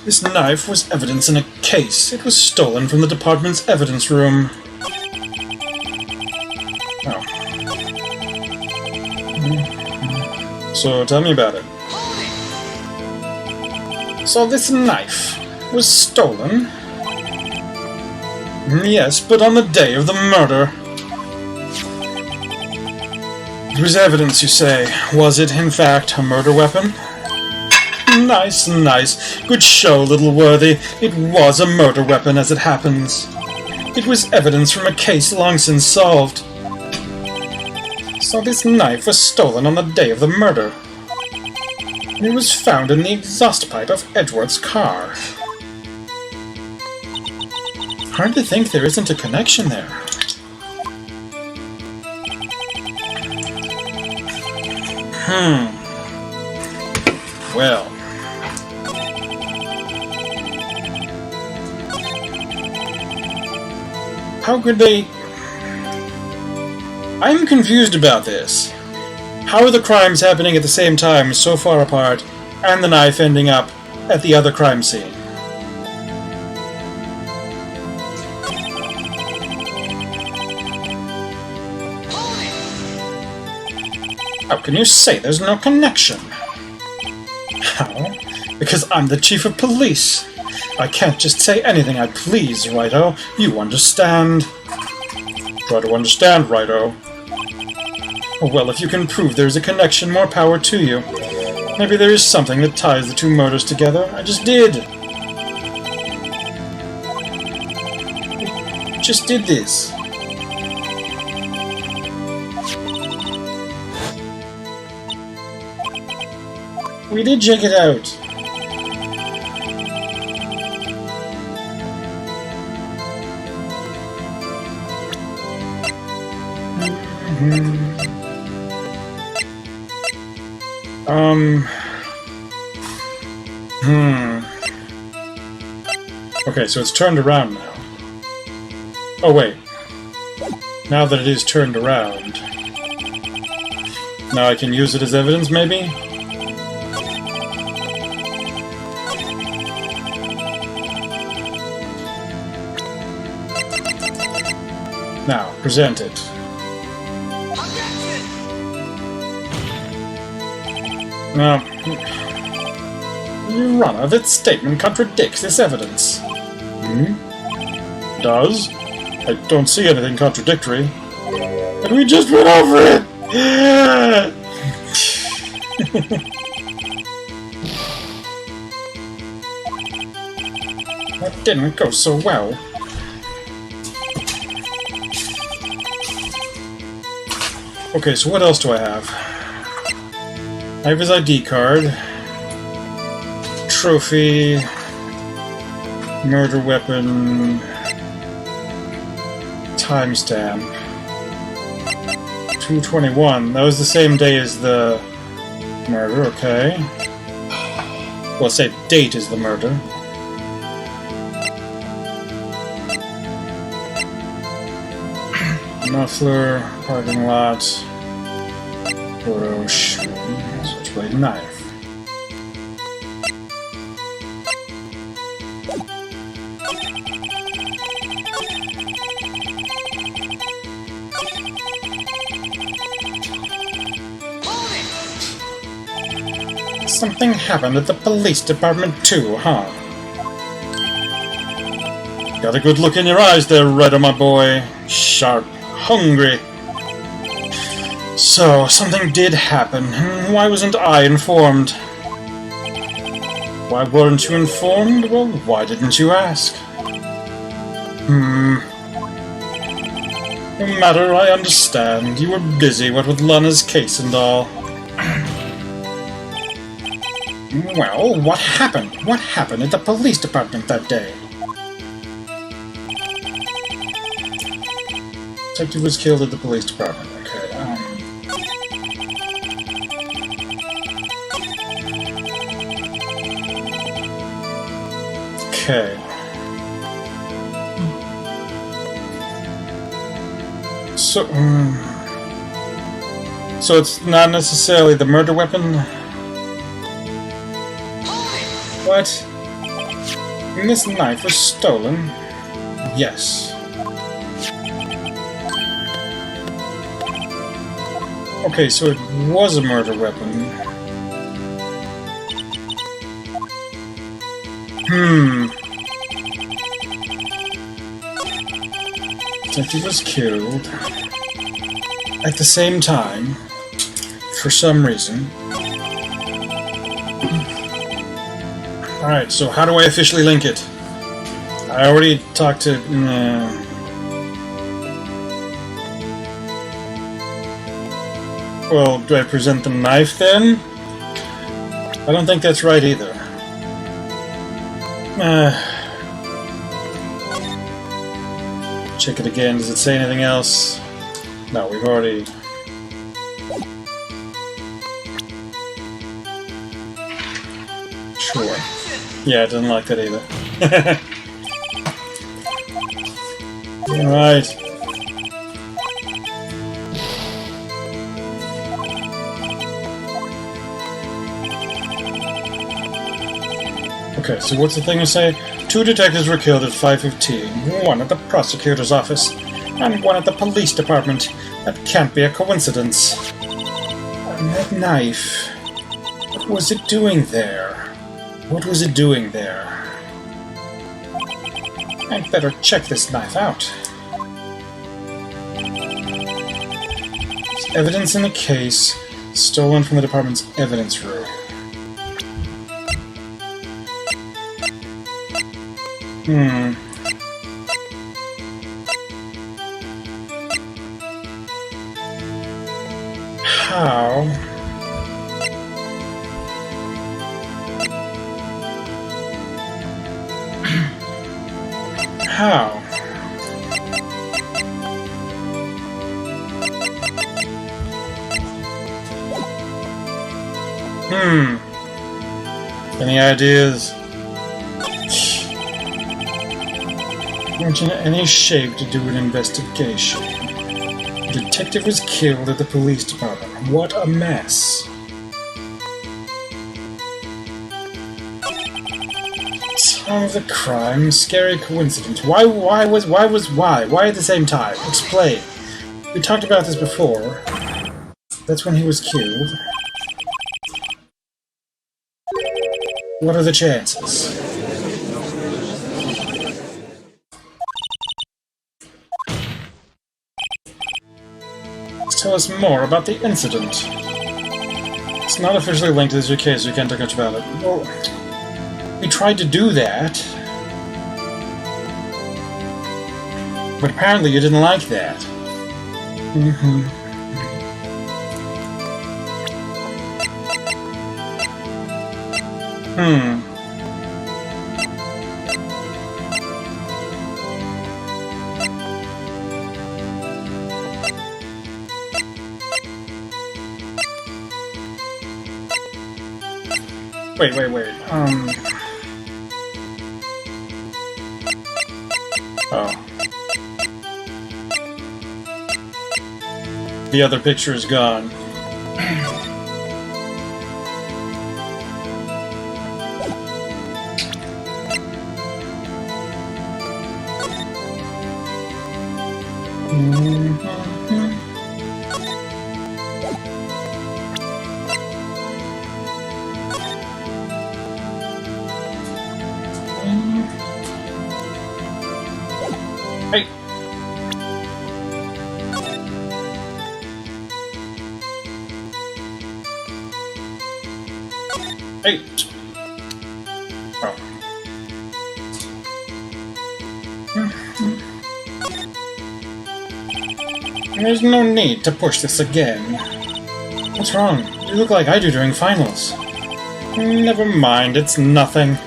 This knife was evidence in a case. It was stolen from the department's evidence room. Oh. So tell me about it. So this knife was stolen? Yes, but on the day of the murder. It was evidence, you say. Was it, in fact, a murder weapon? Nice, nice. Good show, little worthy. It was a murder weapon, as it happens. It was evidence from a case long since solved. So this knife was stolen on the day of the murder. It was found in the exhaust pipe of Edgeworth's car. Hard to think there isn't a connection there. Well. How could they... I'm confused about this. How are the crimes happening at the same time, so far apart, and the knife ending up at the other crime scene? How can you say there's no connection? How? Because I'm the chief of police. I can't just say anything I please, righto. You understand? Try to understand, righto. Well, if you can prove there's a connection, more power to you. Maybe there is something that ties the two murders together. I just did. Just did this. We did check it out. Okay, so it's turned around now. Oh, wait. Now that it is turned around... Now I can use it as evidence, maybe? Now, present it. Now, Your Honor, that statement contradicts this evidence. Does? I don't see anything contradictory. And we just went over it! That didn't go so well. Okay, so what else do I have? I have his ID card. Trophy. Murder weapon. Timestamp. 2/21. That was the same day as the murder, okay. Well, same date as the murder. Muffler, parking lot, photo shoot, switchblade knife. Something happened at the police department too, huh? Got a good look in your eyes there, Ryder, my boy. Sharp. Hungry. So, something did happen. Why wasn't I informed? Why weren't you informed? Well, why didn't you ask? No matter, I understand. You were busy, what with Lana's case and all. Well, what happened? What happened at the police department that day? Detective was killed at the police department. Okay. So it's not necessarily the murder weapon? What? And this knife was stolen? Yes. Okay, so it was a murder weapon. Detective was killed at the same time, for some reason. Alright, so how do I officially link it? I already talked to... Well, do I present the knife then? I don't think that's right either. Check it again. Does it say anything else? No, we've already... Sure. Yeah, I didn't like that either. Alright. Okay, so what's the thing to say? 2 detectives were killed at 5:15. One at the prosecutor's office, and one at the police department. That can't be a coincidence. And that knife... What was it doing there? What was it doing there? I'd better check this knife out. There's evidence in the case, stolen from the department's evidence room. How? How? Any ideas? Weren't in any shape to do an investigation. The detective was killed at the police department. What a mess. Time of the crime, scary coincidence. Why at the same time? Explain. We talked about this before. That's when he was killed. What are the chances? Tell us more about the incident. It's not officially linked to this case, so you can't talk much about it. Well, we tried to do that. But apparently you didn't like that. Wait. Oh. The other picture is gone. Hey. Hey. Oh. There's no need to push this again. What's wrong? You look like I do during finals. Never mind, it's nothing.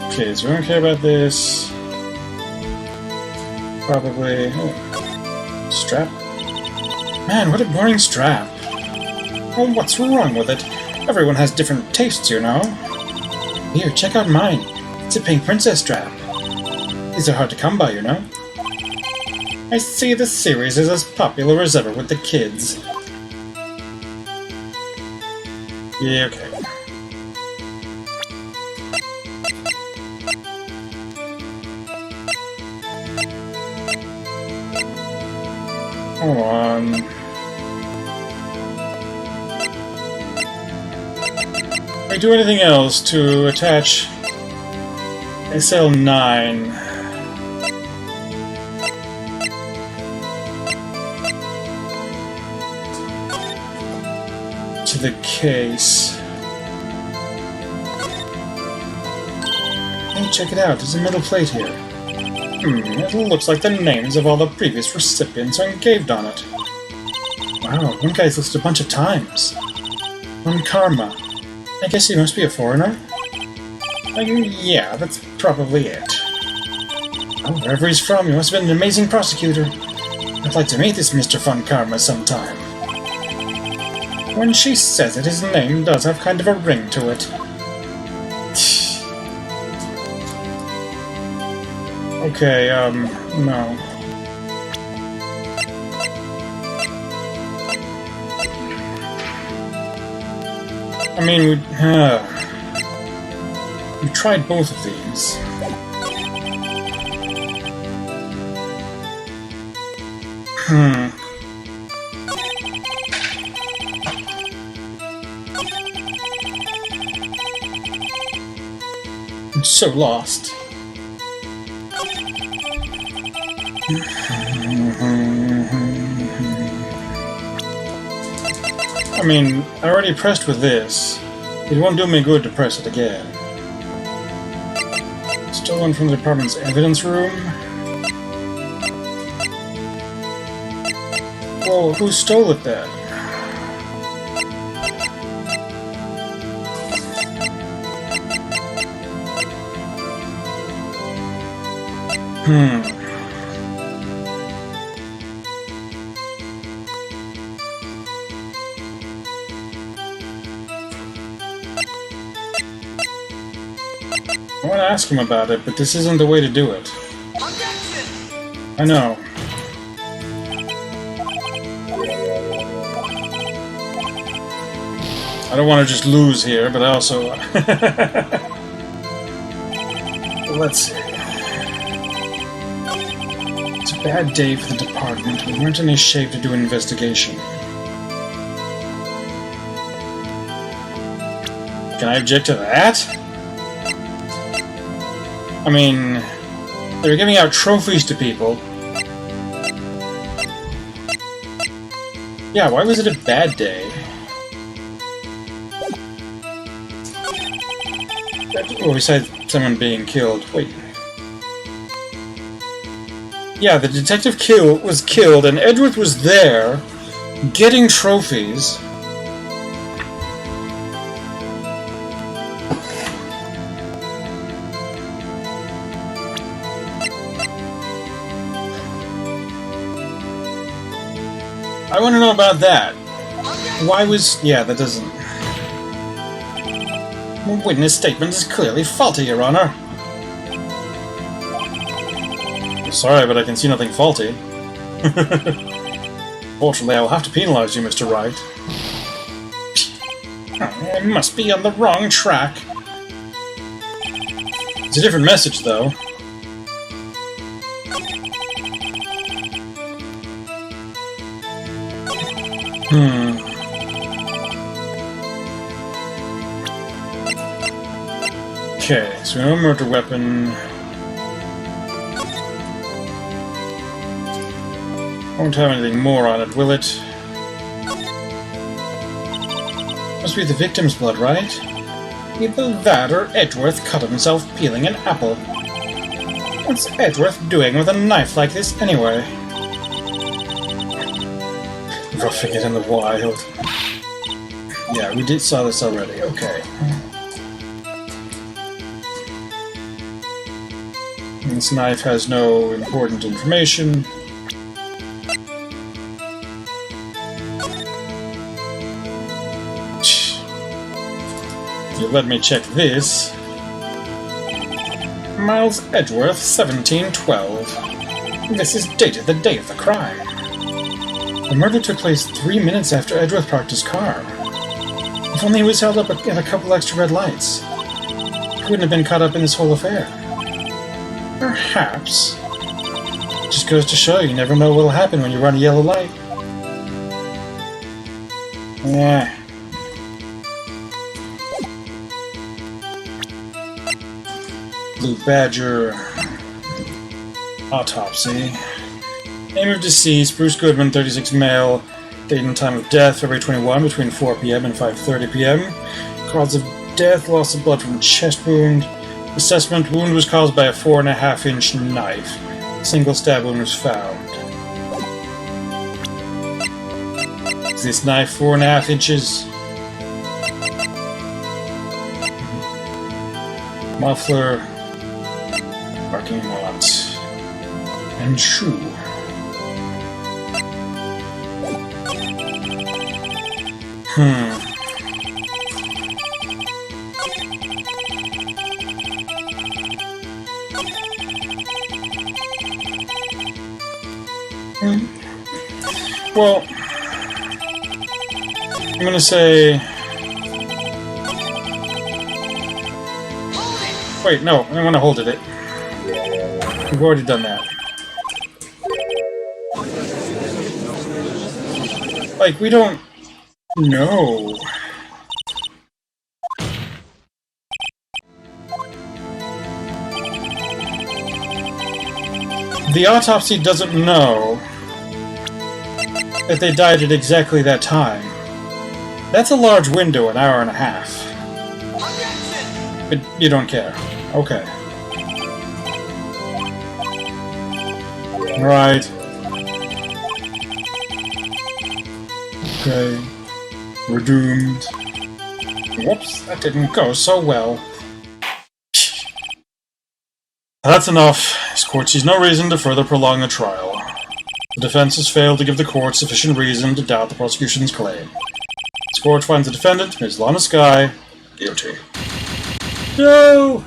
Okay, so we don't care about this. Probably... Oh. Strap? Man, what a boring strap. Oh, what's wrong with it? Everyone has different tastes, you know. Here, check out mine. It's a pink princess strap. These are hard to come by, you know. I see this series is as popular as ever with the kids. Yeah, okay. Come on. Can we do anything else to attach SL9? To the case. Hey, check it out. There's a metal plate here. It looks like the names of all the previous recipients are engraved on it. Wow, one guy's listed a bunch of times. One Karma. I guess he must be a foreigner? Yeah, that's probably it. Oh, wherever he's from, he must have been an amazing prosecutor. I'd like to meet this Mr. Fun Karma sometime. When she says it, his name does have kind of a ring to it. Okay, no. I mean, we tried both of these. I'm so lost. I mean, I already pressed with this. It won't do me good to press it again. Stolen from the department's evidence room? Well, who stole it then? I want to ask him about it, but this isn't the way to do it. I know. I don't want to just lose here, but I also... Let's see. It's a bad day for the department. We weren't in any shape to do an investigation. Can I object to that? I mean, they were giving out trophies to people. Yeah, why was it a bad day? Well, besides someone being killed. Wait. Yeah, the detective was killed, and Edgeworth was there, getting trophies. I want to know about that. Why was... Yeah, that doesn't... The witness statement is clearly faulty, Your Honor. I'm sorry, but I can see nothing faulty. Fortunately, I will have to penalize you, Mr. Wright. I must be on the wrong track. It's a different message, though. Okay, so no murder weapon. Won't have anything more on it, will it? Must be the victim's blood, right? Either that or Edgeworth cut himself peeling an apple. What's Edgeworth doing with a knife like this, anyway? Roughing it in the wild. Yeah, we saw this already, okay. This knife has no important information. You let me check this. Miles Edgeworth, 1712. This is dated the day of the crime. The murder took place 3 minutes after Edgeworth parked his car. If only he was held up at a couple extra red lights, he wouldn't have been caught up in this whole affair. Perhaps. Just goes to show you never know what'll happen when you run a yellow light. Yeah. Blue Badger. Autopsy. Name of deceased, Bruce Goodman, 36 male. Date and time of death, February 21, between 4 p.m. and 5:30 p.m. Cause of death, loss of blood from chest wound. Assessment, wound was caused by a 4.5-inch knife. A single stab wound was found. Is this knife 4.5 inches? Muffler. Parking lot. And shoe. Well, I'm gonna say... Wait, no, I don't want to hold it. We've already done that. Like, we don't know. The autopsy doesn't know that they died at exactly that time. That's a large window, an hour and a half. But you don't care. Okay. Right. Okay. We're doomed. Whoops, that didn't go so well. That's enough. This court sees no reason to further prolong the trial. The defense has failed to give the court sufficient reason to doubt the prosecution's claim. This court finds the defendant, Ms. Lana Skye, guilty. No!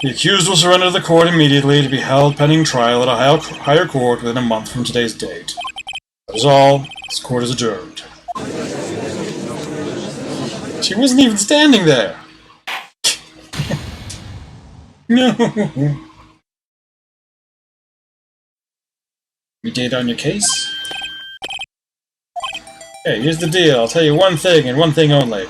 The accused will surrender to the court immediately to be held pending trial at a higher court within a month from today's date. That is all. This court is adjourned. She wasn't even standing there! No! You date on your case? Hey, here's the deal. I'll tell you one thing and one thing only.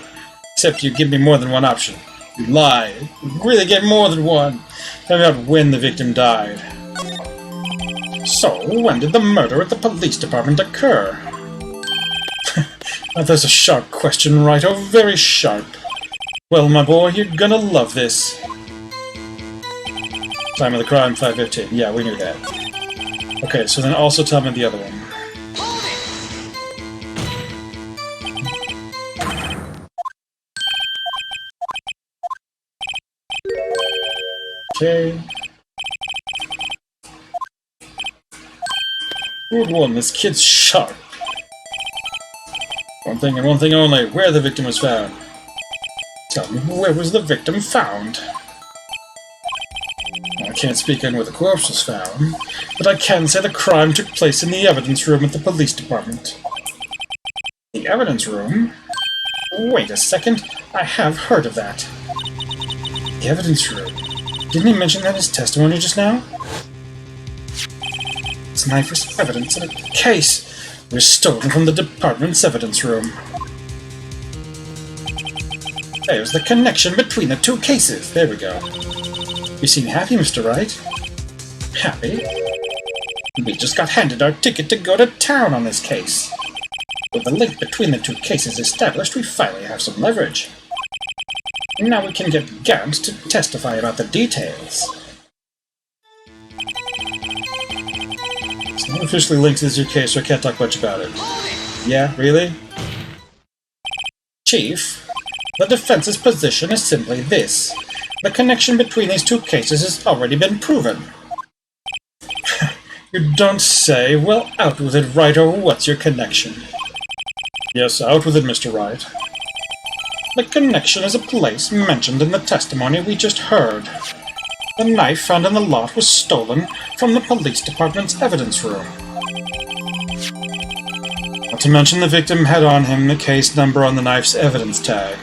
Except you give me more than one option. You lie. You really get more than one. Tell me about when the victim died. So, when did the murder at the police department occur? Now there's a sharp question, right? Oh, very sharp. Well, my boy, you're gonna love this. Time of the crime, 5:15. Yeah, we knew that. Okay, so then also tell me the other one. Okay. Good one, this kid's sharp. One thing and one thing only, where the victim was found. Tell me, where was the victim found? I can't speak on where the corpse was found, but I can say the crime took place in the evidence room at the police department. The evidence room? Wait a second, I have heard of that. The evidence room? Didn't he mention that in his testimony just now? This knife was evidence in a case. It was stolen from the department's evidence room. There's the connection between the two cases. There we go. You seem happy, Mr. Wright? Happy? We just got handed our ticket to go to town on this case. With the link between the two cases established, we finally have some leverage. Now we can get Gant to testify about the details. It's not officially linked to this new case, so I can't talk much about it. Yeah, really? Chief, the defense's position is simply this. The connection between these two cases has already been proven. You don't say. Well, out with it, Wright, or what's your connection? Yes, out with it, Mr. Wright. The connection is a place mentioned in the testimony we just heard. The knife found in the lot was stolen from the police department's evidence room. Now to mention the victim had on him the case number on the knife's evidence tag.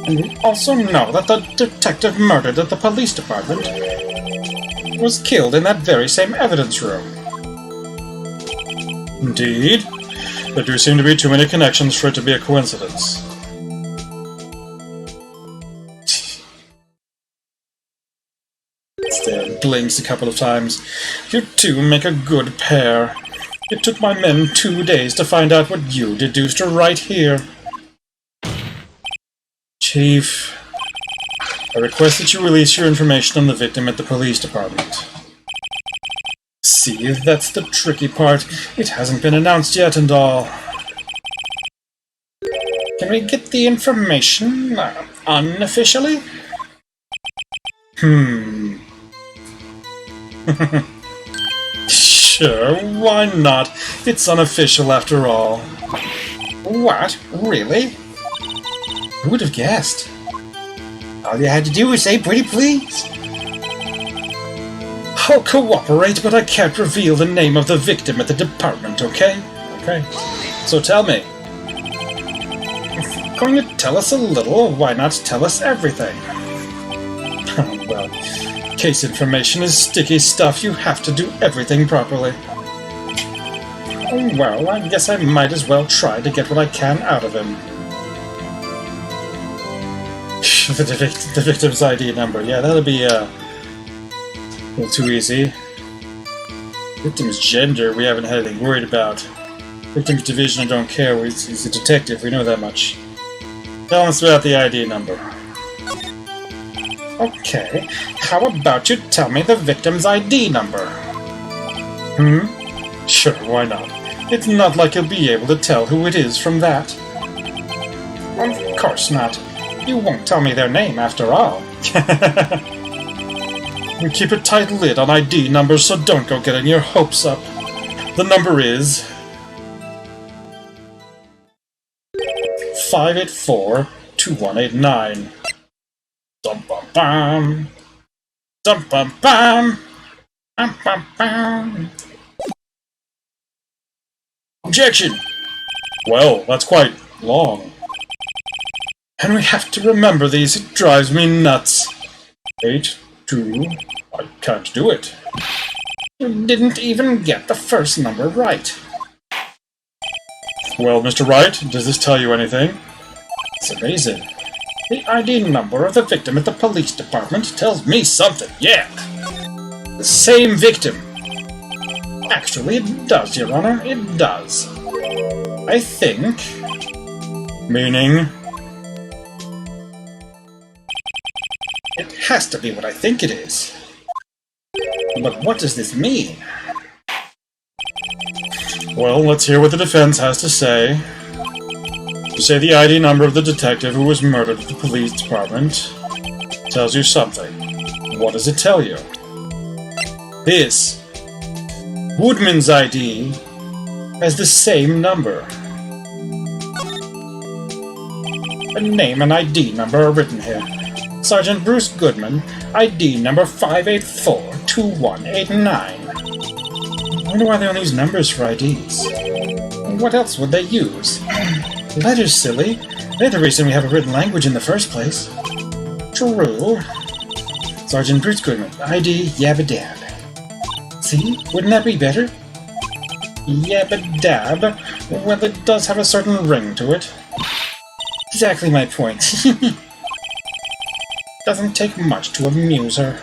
And we also know that the detective murdered at the police department was killed in that very same evidence room. Indeed. There do seem to be too many connections for it to be a coincidence. Stan blinks a couple of times. You two make a good pair. It took my men 2 days to find out what you deduced right here. Chief, I request that you release your information on the victim at the police department. See, that's the tricky part. It hasn't been announced yet and all. Can we get the information unofficially? Sure, why not? It's unofficial after all. What? Really? Who would have guessed? All you had to do was say pretty please. I'll cooperate, but I can't reveal the name of the victim at the department, okay? Okay. So tell me. If you're going to tell us a little, why not tell us everything? Well, case information is sticky stuff. You have to do everything properly. Oh, well, I guess I might as well try to get what I can out of him. The victim's ID number. Yeah, that'll be, a little too easy. Victim's gender, we haven't had anything worried about. Victim's division, I don't care. He's a detective, we know that much. Tell us about the ID number. Okay, how about you tell me the victim's ID number? Sure, why not? It's not like you'll be able to tell who it is from that. Of course not. You won't tell me their name after all. We keep a tight lid on ID numbers, so don't go getting your hopes up. The number is 584-2189. Dum-bum-bum. Dum-bum-bum. Dum-bum-bum. Objection! Well, that's quite long. And we have to remember these, it drives me nuts. 8, 2, I can't do it. You didn't even get the first number right. Well, Mr. Wright, does this tell you anything? It's amazing. The ID number of the victim at the police department tells me something, yeah! The same victim. Actually, it does, Your Honor, it does. I think... Meaning? It has to be what I think it is. But what does this mean? Well, let's hear what the defense has to say. You say the ID number of the detective who was murdered at the police department tells you something. What does it tell you? This Woodman's ID has the same number. A name and ID number are written here. Sergeant Bruce Goodman, ID number 584-2189. I wonder why they don't use numbers for IDs. What else would they use? Letters, silly. They're the reason we have a written language in the first place. True. Sergeant Bruce Goodman, ID Yabba-Dab. See? Wouldn't that be better? Yabba-Dab? Well, it does have a certain ring to it. Exactly my point. Doesn't take much to amuse her.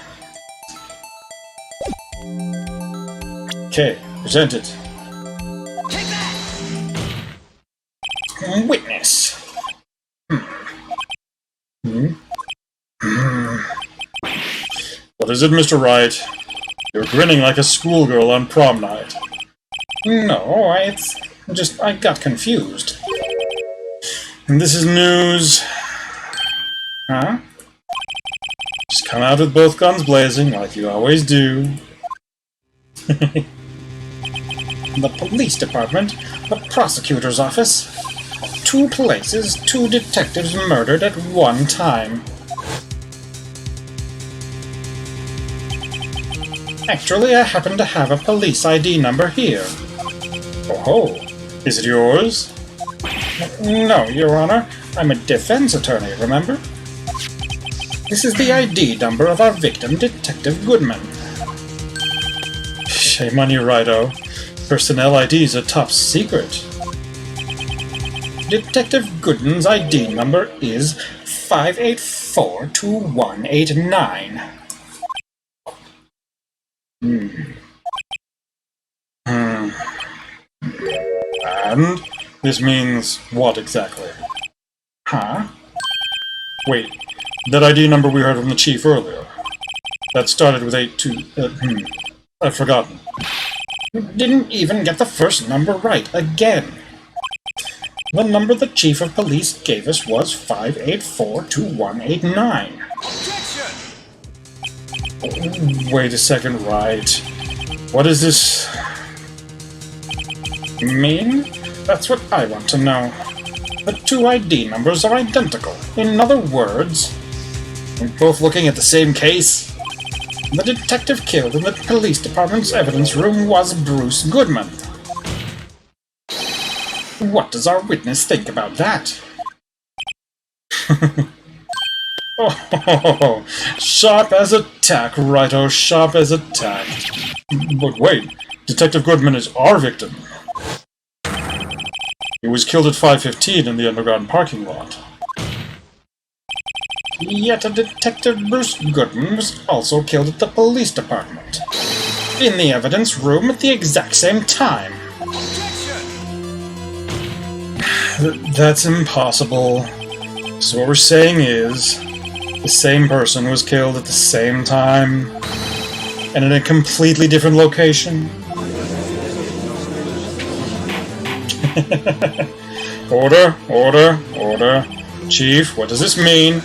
Okay, present it. Take that! Witness. What is it, Mr. Wright? You're grinning like a schoolgirl on prom night. No, I got confused. And this is news. Huh? Just come out with both guns blazing, like you always do. The police department, the prosecutor's office. 2 places, 2 detectives murdered at one time. Actually, I happen to have a police ID number here. Oh ho! Is it yours? No, Your Honor. I'm a defense attorney, remember? This is the ID number of our victim, Detective Goodman. Shame on you, Righto. Personnel IDs are top secret. Detective Goodman's ID number is 5842189. And this means what exactly? Huh? Wait, that ID number we heard from the chief earlier. That started with 82... I've forgotten. Didn't even get the first number right, again. The number the chief of police gave us was 5842189. Objection! Wait a second, right. What does this mean? That's what I want to know. The two ID numbers are identical. In other words, we're both looking at the same case. The detective killed in the police department's evidence room was Bruce Goodman. What does our witness think about that? Oh, sharp as a tack, Righto, sharp as a tack. But wait, Detective Goodman is our victim. He was killed at 5:15 in the underground parking lot. Yet a Detective Bruce Goodman was also killed at the police department. In the evidence room at the exact same time. That's impossible. So what we're saying is, the same person was killed at the same time, and in a completely different location. Order, order, order. Chief, what does this mean?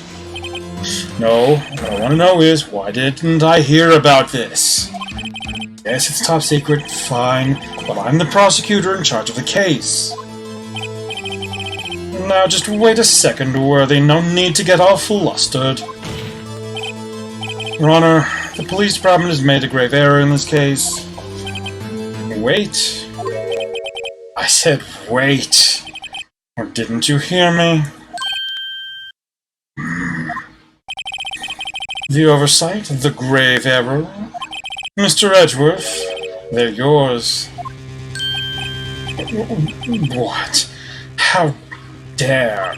No, what I want to know is, why didn't I hear about this? Yes, it's top secret, fine, but I'm the prosecutor in charge of the case. Now, just wait a second, Worthy. No need to get all flustered. Your Honor, the police department has made a grave error in this case. Wait. I said wait. Or didn't you hear me? The oversight, the grave error. Mr. Edgeworth, they're yours. What? How dare.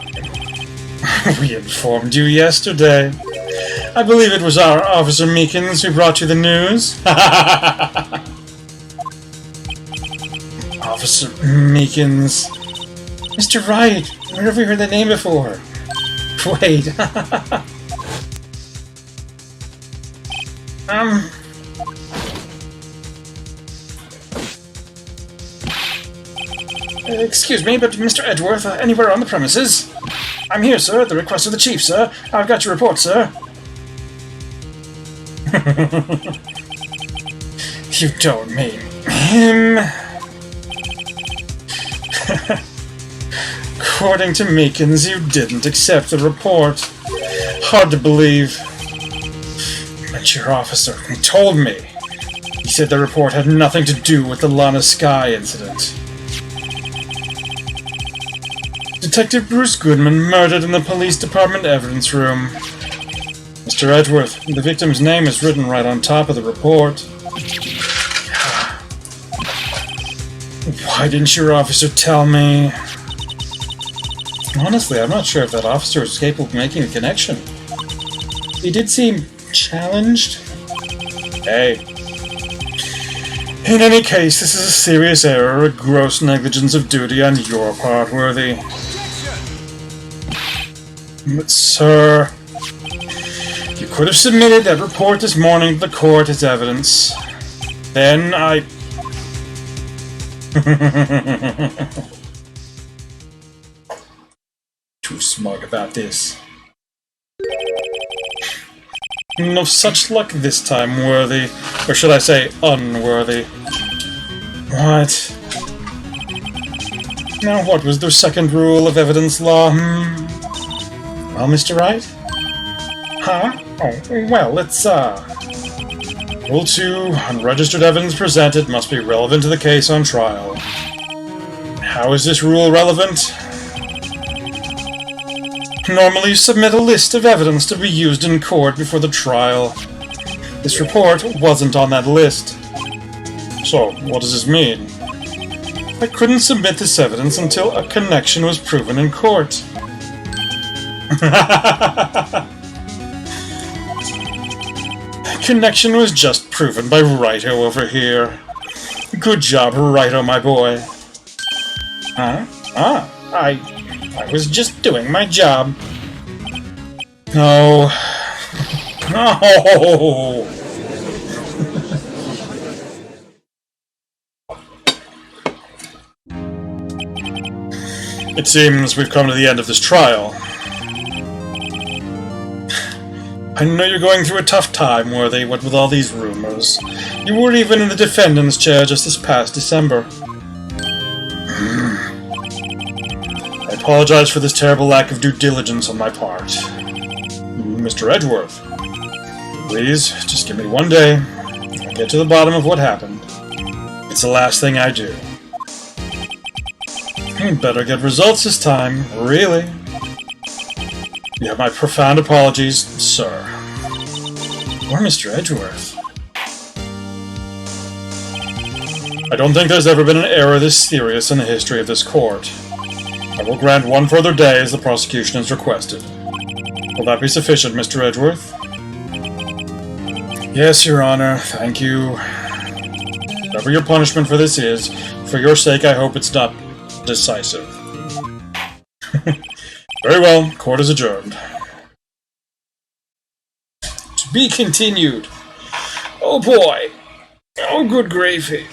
We informed you yesterday. I believe it was our Officer Meekins who brought you the news. Officer Meekins. Mr. Wright, where have we heard that name before? Wait. Excuse me, but Mr. Edgeworth, anywhere on the premises? I'm here, sir, at the request of the chief, sir. I've got your report, sir. You don't mean him? According to Meekins, you didn't accept the report. Hard to believe. But your officer, he told me. He said the report had nothing to do with the Lana Sky incident. Detective Bruce Goodman murdered in the police department evidence room. Mr. Edgeworth, the victim's name is written right on top of the report. Why didn't your officer tell me? Honestly, I'm not sure if that officer is capable of making a connection. He did seem challenged. Hey. In any case, this is a serious error, a gross negligence of duty on your part, Worthy. But, sir, you could have submitted that report this morning to the court as evidence. Then I... Too smug about this. No such luck this time, Worthy. Or should I say, unworthy. What? Now what was their second rule of evidence law, Well, Mr. Wright? Huh? Oh, well, it's, Rule 2, unregistered evidence presented must be relevant to the case on trial. How is this rule relevant? Normally you submit a list of evidence to be used in court before the trial. This report wasn't on that list. So, what does this mean? I couldn't submit this evidence until a connection was proven in court. Connection was just proven by Righto over here. Good job, Righto, my boy. Huh? I was just doing my job. No. No! It seems we've come to the end of this trial. I know you're going through a tough time, Worthy, what with all these rumors. You were even in the defendant's chair just this past December. I apologize for this terrible lack of due diligence on my part. Mr. Edgeworth, please, just give me one day. I'll get to the bottom of what happened. It's the last thing I do. Better get results this time, really. You have my profound apologies, sir. Or Mr. Edgeworth. I don't think there's ever been an error this serious in the history of this court. I will grant one further day as the prosecution has requested. Will that be sufficient, Mr. Edgeworth? Yes, Your Honor, thank you. Whatever your punishment for this is, for your sake I hope it's not decisive. Very well, court is adjourned. To be continued. Oh boy. Oh good gravy.